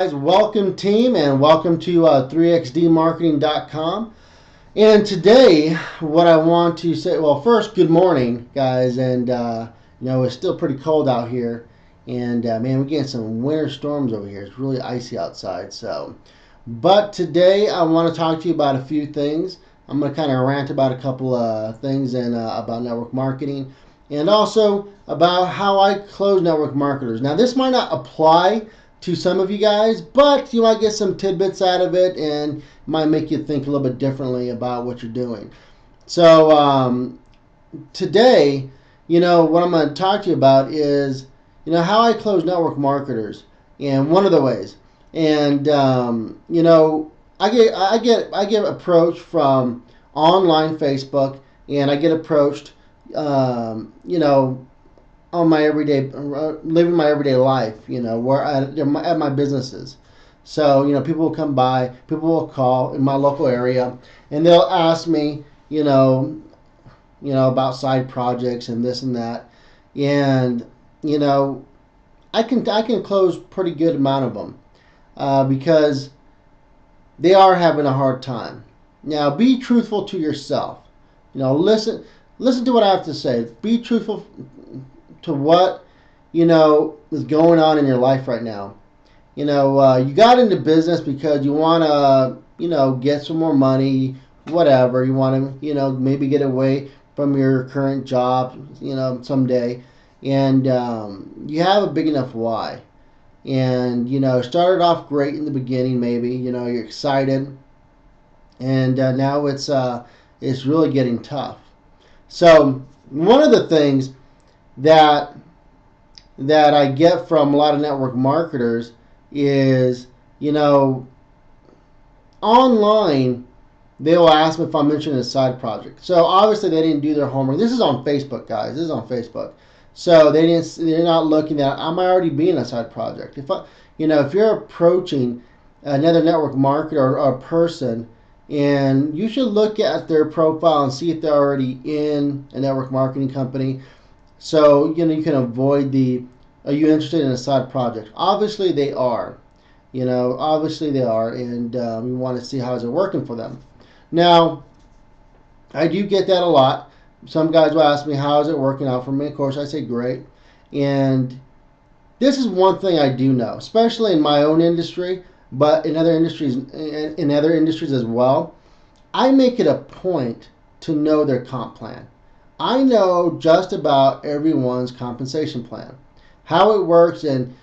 Guys, welcome team, and welcome to 3xdmarketing.com. And today what I want to say, well, first, good morning guys. And it's still pretty cold out here, and man, we're getting some winter storms over here. It's really icy outside. But today I want to talk to you about a few things. I'm going to kind of rant about a couple of things, and about network marketing, and also about how I close network marketers. Now, this might not apply to some of you guys, but you might get some tidbits out of it, and it might make you think a little bit differently about what you're doing. So today, what I'm going to talk to you about is, how I close network marketers, and one of the ways. And I get approached from online Facebook, and I get approached, on my everyday, living my everyday life, where at my businesses. So, people will come by, people will call in my local area, and they'll ask me, about side projects and this and that. And, I can close pretty good amount of them, because they are having a hard time. Now, be truthful to yourself. Listen to what I have to say. Be truthful to what is going on in your life right now. You got into business because you want to get some more money, whatever. You want to maybe get away from your current job someday, and you have a big enough why. And started off great in the beginning, maybe you're excited, and now it's really getting tough. So one of the things that I get from a lot of network marketers is, online, they'll ask me if I'm mentioning a side project. So obviously they didn't do their homework. This is on Facebook, guys. This is on Facebook. So they're not looking at, I'm already being a side project. If you're approaching another network marketer or a person, and you should look at their profile and see if they're already in a network marketing company. So, you can avoid are you interested in a side project? Obviously they are. Obviously they are, and we want to see how is it working for them. Now, I do get that a lot. Some guys will ask me, how is it working out for me? Of course, I say great. And this is one thing I do know, especially in my own industry, but in other industries as well. I make it a point to know their comp plan. I know just about everyone's compensation plan, how it works, and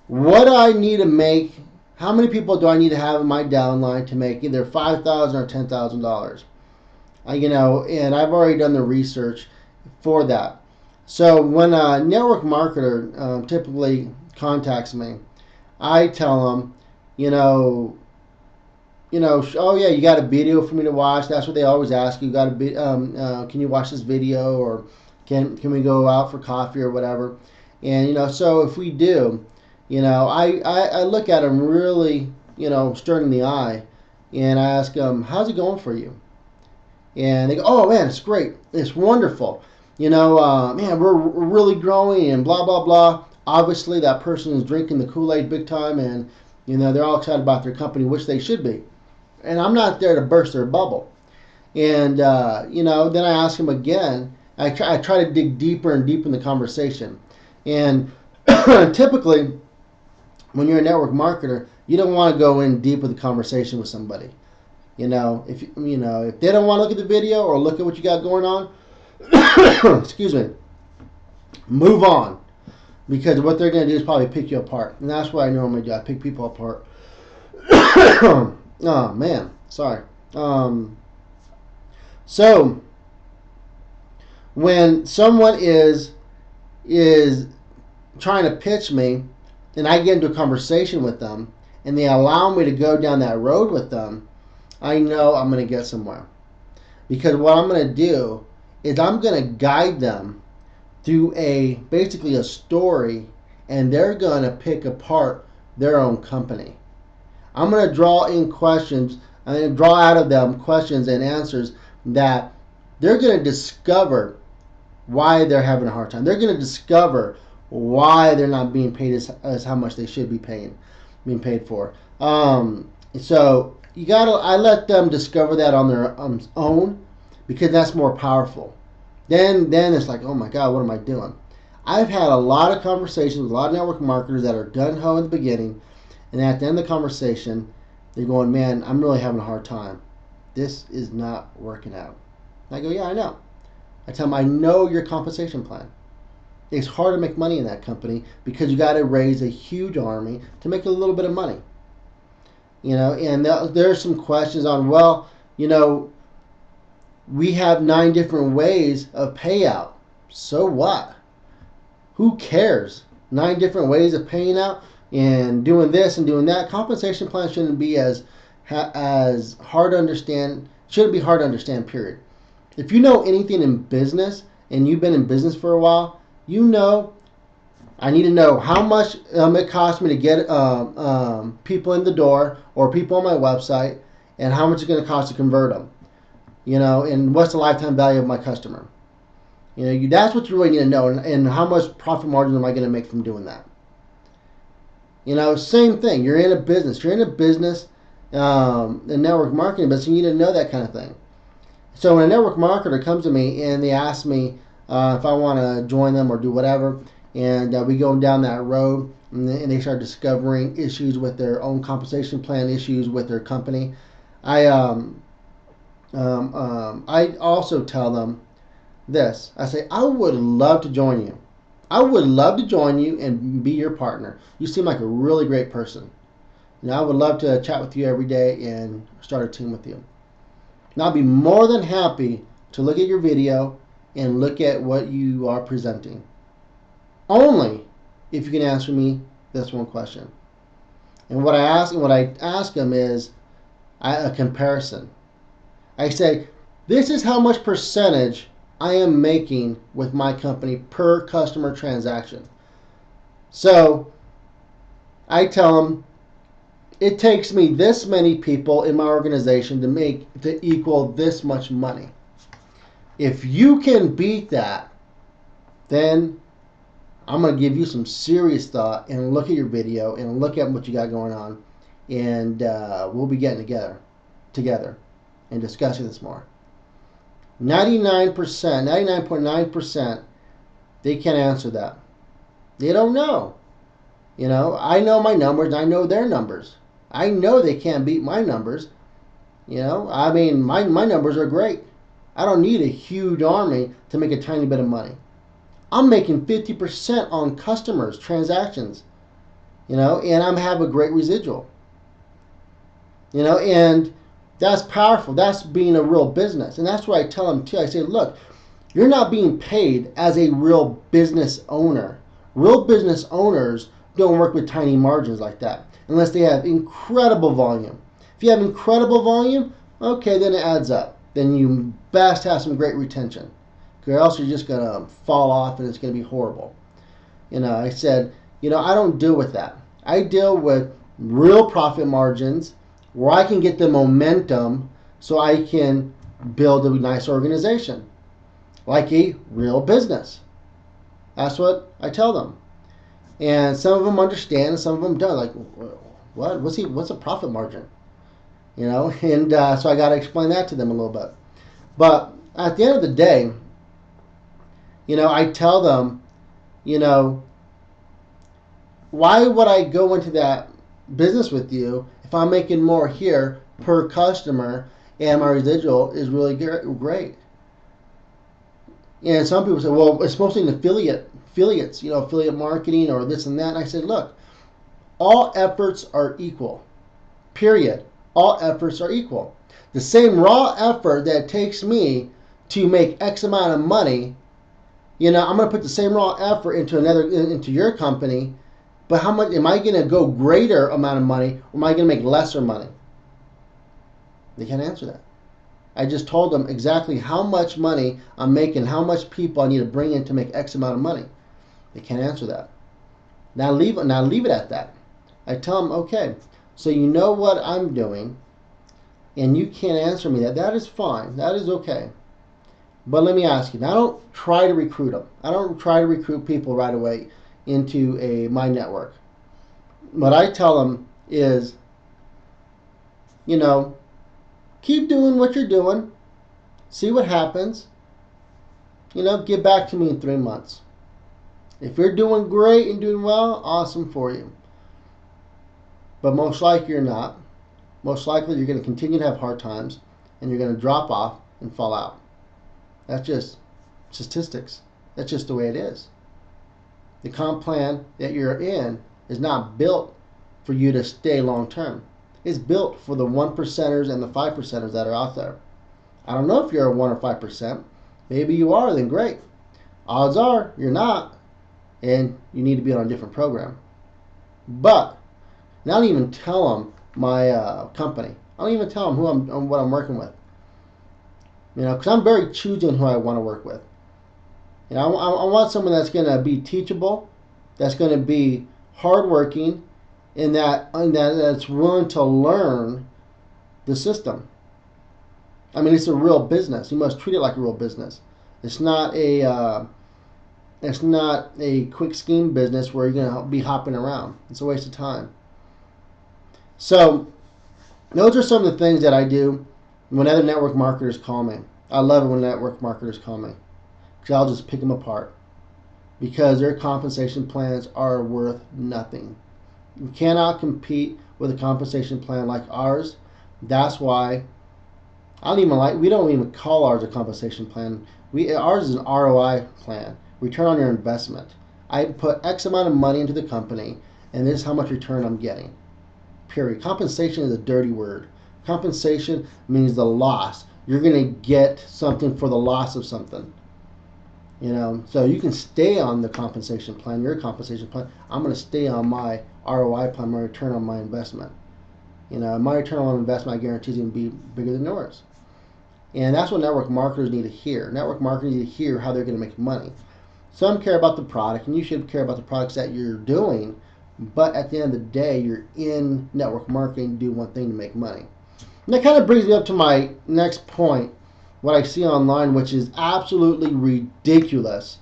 what I need to make. How many people do I need to have in my downline to make either $5,000 or $10,000? And I've already done the research for that. So when a network marketer typically contacts me, I tell them, oh yeah, you got a video for me to watch? That's what they always ask you. Got a can you watch this video, or can we go out for coffee or whatever? And so if we do, I look at them really, stern in the eye, and I ask them, how's it going for you? And they go, oh man, it's great, it's wonderful. Man, we're really growing, and blah blah blah. Obviously, that person is drinking the Kool-Aid big time, and they're all excited about their company, which they should be. And I'm not there to burst their bubble. And then I ask them again. I try to dig deeper and deeper in the conversation. And typically, when you're a network marketer, you don't want to go in deep with the conversation with somebody. If they don't want to look at the video or look at what you got going on, excuse me, move on, because what they're going to do is probably pick you apart, and that's what I normally do. I pick people apart. Oh man, sorry. So when someone is trying to pitch me, and I get into a conversation with them, and they allow me to go down that road with them, I know I'm going to get somewhere. Because what I'm going to do is I'm going to guide them through basically a story, and they're going to pick apart their own company. I'm going to draw in questions. I'm going to draw out of them questions and answers that they're going to discover why they're having a hard time. They're going to discover why they're not being paid as how much they should be paying. being paid for. So I let them discover that on their own, because that's more powerful. Then it's like, oh my God, what am I doing? I've had a lot of conversations with a lot of network marketers that are gung-ho in the beginning, and at the end of the conversation, they're going, man, I'm really having a hard time. This is not working out. And I go, yeah, I know. I tell them, I know your compensation plan. It's hard to make money in that company because you got to raise a huge army to make a little bit of money. And there's some questions on, well, we have 9 different ways of payout. So what? Who cares? 9 different ways of paying out and doing this and doing that. Compensation plan shouldn't be as hard to understand. Shouldn't be hard to understand, period. If you know anything in business and you've been in business for a while, I need to know how much it costs me to get people in the door or people on my website, and how much it's going to cost to convert them. And what's the lifetime value of my customer. That's what you really need to know, and how much profit margin am I going to make from doing that. Same thing. You're in a business. In network marketing business, you need to know that kind of thing. So when a network marketer comes to me and they ask me if I want to join them or do whatever, and we go down that road, and they start discovering issues with their own compensation plan, issues with their company, I also tell them this. I say, I would love to join you. I would love to join you and be your partner. You seem like a really great person. I would love to chat with you every day and start a team with you. And I'll be more than happy to look at your video and look at what you are presenting. Only if you can answer me this one question. And what I ask them is a comparison. I say, this is how much percentage I am making with my company per customer transaction. So I tell them, it takes me this many people in my organization to equal this much money. If you can beat that, then I'm going to give you some serious thought and look at your video and look at what you got going on, and we'll be getting together and discussing this more. 99.9%, they can't answer that. They don't know. I know my numbers and I know their numbers. I know they can't beat my numbers. My numbers are great. I don't need a huge army to make a tiny bit of money. I'm making 50% on customers, transactions, and I'm have a great residual. And that's powerful. That's being a real business. And that's what I tell them too. I say, look, you're not being paid as a real business owner. Real business owners don't work with tiny margins like that unless they have incredible volume. If you have incredible volume, okay, then it adds up. Then you best have some great retention, or else you're just going to fall off and it's going to be horrible. I said, I don't deal with that. I deal with real profit margins where I can get the momentum so I can build a nice organization, like a real business. That's what I tell them. And some of them understand and some of them don't. Like, what? What's a profit margin? And so I got to explain that to them a little bit. But at the end of the day, I tell them, why would I go into that business with you if I'm making more here per customer and my residual is really great? And some people say, well, it's mostly in affiliates, affiliate marketing or this and that. And I said, look, all efforts are equal, period. All efforts are equal. The same raw effort that it takes me to make X amount of money, I'm going to put the same raw effort into your company, but how much am I going to go greater amount of money, or am I going to make lesser money? They can't answer that. I just told them exactly how much money I'm making, how much people I need to bring in to make X amount of money. They can't answer that. Now leave it at that. I tell them, okay, so you know what I'm doing, and you can't answer me that. That is fine. That is okay. But let me ask you. Now, I don't try to recruit them. I don't try to recruit people right away into my network. But I tell them, is, you know, keep doing what you're doing, see what happens, get back to me in 3 months. If you're doing great and doing well, awesome for you. But most likely you're not. Most likely you're going to continue to have hard times and you're going to drop off and fall out. That's just statistics. That's just the way it is. The comp plan that you're in is not built for you to stay long term. It's built for the 1%ers and the 5%ers that are out there. I don't know if you're a 1 or 5%. Maybe you are, then great. Odds are you're not, and you need to be on a different program. But I don't even tell them my company. I don't even tell them what I'm working with. Because I'm very choosy on who I want to work with. I want someone that's going to be teachable, that's going to be hardworking, and that's willing to learn the system. I mean, it's a real business. You must treat it like a real business. It's not a quick scheme business where you're going to be hopping around. It's a waste of time. So those are some of the things that I do when other network marketers call me. I love it when network marketers call me, because I'll just pick them apart, because their compensation plans are worth nothing. You cannot compete with a compensation plan like ours. That's why we don't even call ours a compensation plan. Ours is an ROI plan, return on your investment. I put X amount of money into the company, and this is how much return I'm getting. Period. Compensation is a dirty word. Compensation means the loss. You're going to get something for the loss of something. So you can stay on the compensation plan, your compensation plan. I'm going to stay on my ROI plan, my return on my investment. My return on investment, I guarantee, is going to be bigger than yours. And that's what network marketers need to hear. Network marketers need to hear how they're going to make money. Some care about the product, and you should care about the products that you're doing. But at the end of the day, you're in network marketing to do one thing, to make money. And that kind of brings me up to my next point, what I see online, which is absolutely ridiculous.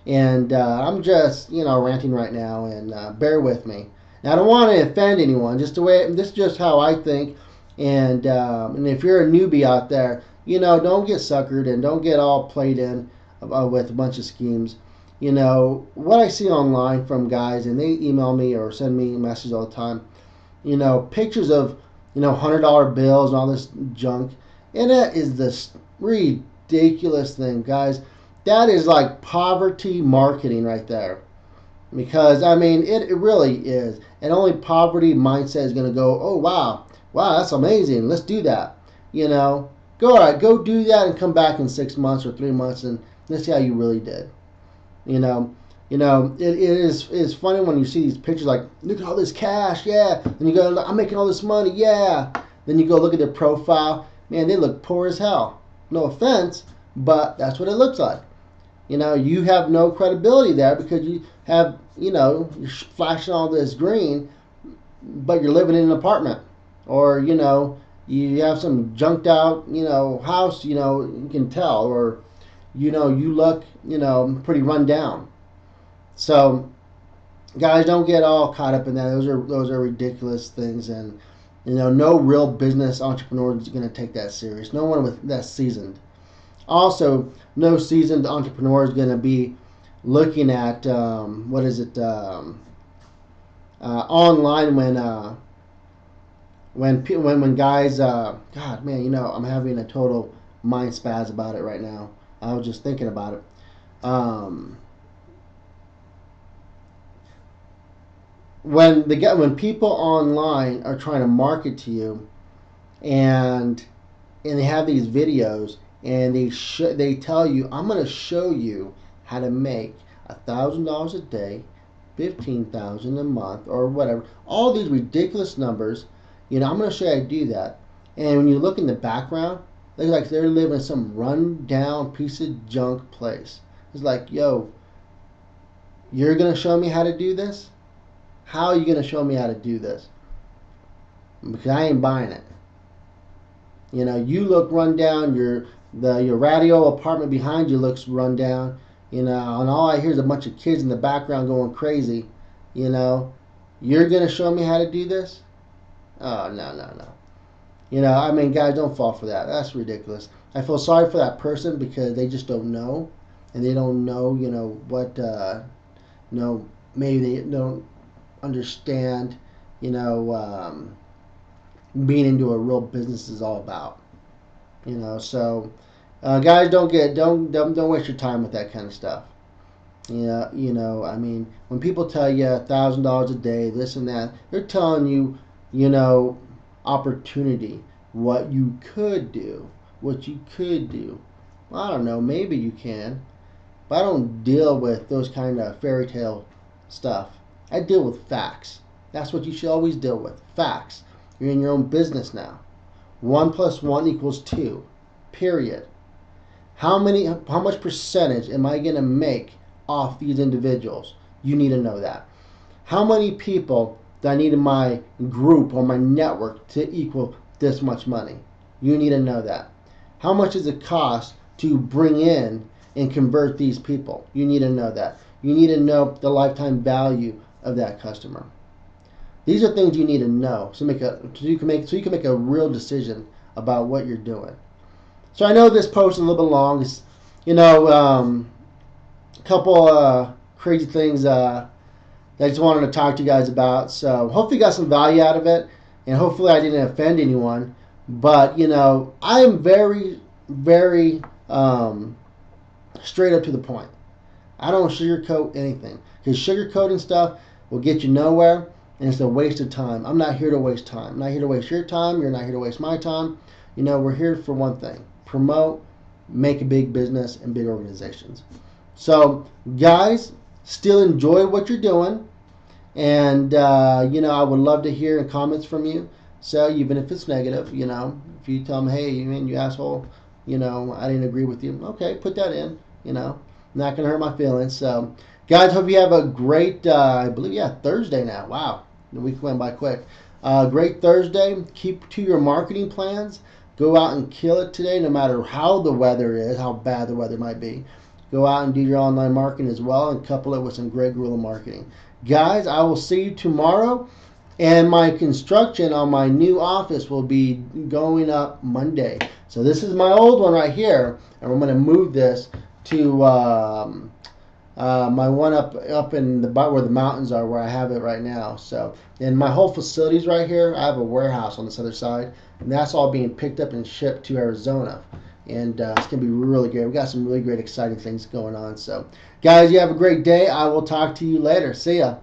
And I'm just, ranting right now, and bear with me. Now, I don't want to offend anyone. This is just how I think. And if you're a newbie out there, don't get suckered and don't get all played in with a bunch of schemes. What I see online from guys, and they email me or send me messages all the time, pictures of, $100 bills and all this junk. And that is this ridiculous thing, guys. That is like poverty marketing right there. Because, it really is. And only poverty mindset is going to go, oh, wow, that's amazing. Let's do that. Go do that and come back in 6 months or 3 months and let's see how you really did. It is funny when you see these pictures like, look at all this cash, yeah. And you go, I'm making all this money, yeah. Then you go look at their profile. Man, they look poor as hell. No offense, but that's what it looks like. You have no credibility there because you have, you're flashing all this green, but you're living in an apartment. Or, you have some junked out, house, you can tell. Or, you look, pretty run down. So, guys, don't get all caught up in that. Those are ridiculous things, and no real business entrepreneur is going to take that serious. No one that's seasoned. Also, no seasoned entrepreneur is going to be looking at online when guys. God, man, I'm having a total mind spaz about it right now. I was just thinking about it. When people online are trying to market to you, and they have these videos, and they tell you, I'm going to show you how to make $1,000 a day, $15,000 a month, or whatever. All these ridiculous numbers. I'm going to show you how to do that. And when you look in the background, it looks like they're living in some run-down piece of junk place. It's like, yo, you're going to show me how to do this? How are you going to show me how to do this? Because I ain't buying it. You look run down. Your radio apartment behind you looks run down. And all I hear is a bunch of kids in the background going crazy. You're going to show me how to do this? Oh, no, no, no. You know, I mean, guys, don't fall for that. That's ridiculous. I feel sorry for that person because they just don't know, and they don't know, you know, what, you know, maybe they don't understand, you know, being into a real business is all about. You know, so guys, don't waste your time with that kind of stuff. You know, I mean, when people tell you $1,000 a day, this and that, they're telling you, you know, opportunity, what you could do, what you could do. Well, I don't know, maybe you can, but I don't deal with those kind of fairy tale stuff. I deal with facts. That's what you should always deal with. Facts. You're in your own business now. 1 + 1 = 2. Period. How much percentage am I going to make off these individuals? You need to know that. How many people do I need in my group or my network to equal this much money? You need to know that. How much does it cost to bring in and convert these people? You need to know that. You need to know the lifetime value of that customer. These are things you need to know so you can make a real decision about what you're doing. So I know this post is a little bit long. It's, you know, a couple crazy things that I just wanted to talk to you guys about. So hopefully you got some value out of it, and hopefully I didn't offend anyone. But, you know, I am very, very straight up to the point. I don't sugarcoat anything, because sugarcoating stuff will get you nowhere, and it's a waste of time. I'm not here to waste time. I'm not here to waste your time. You're not here to waste my time. You know, we're here for one thing: promote, make a big business and big organizations. So, guys, still enjoy what you're doing, and you know, I would love to hear comments from you. So, even if it's negative, you know, if you tell them, hey, you asshole, you know, I didn't agree with you. Okay, put that in. You know, not gonna hurt my feelings. So, guys, hope you have a great, I believe, yeah, Thursday now. Wow, the week went by quick. Great Thursday. Keep to your marketing plans. Go out and kill it today, no matter how the weather is, how bad the weather might be. Go out and do your online marketing as well, and couple it with some great guerrilla marketing. Guys, I will see you tomorrow, and my construction on my new office will be going up Monday. So this is my old one right here, and I'm going to move this to my one up in the where the mountains are, where I have it right now. So, and my whole facility's right here. I have a warehouse on this other side, and that's all being picked up and shipped to Arizona. And it's gonna be really great. We got some really great, exciting things going on. So, guys, you have a great day. I will talk to you later. See ya.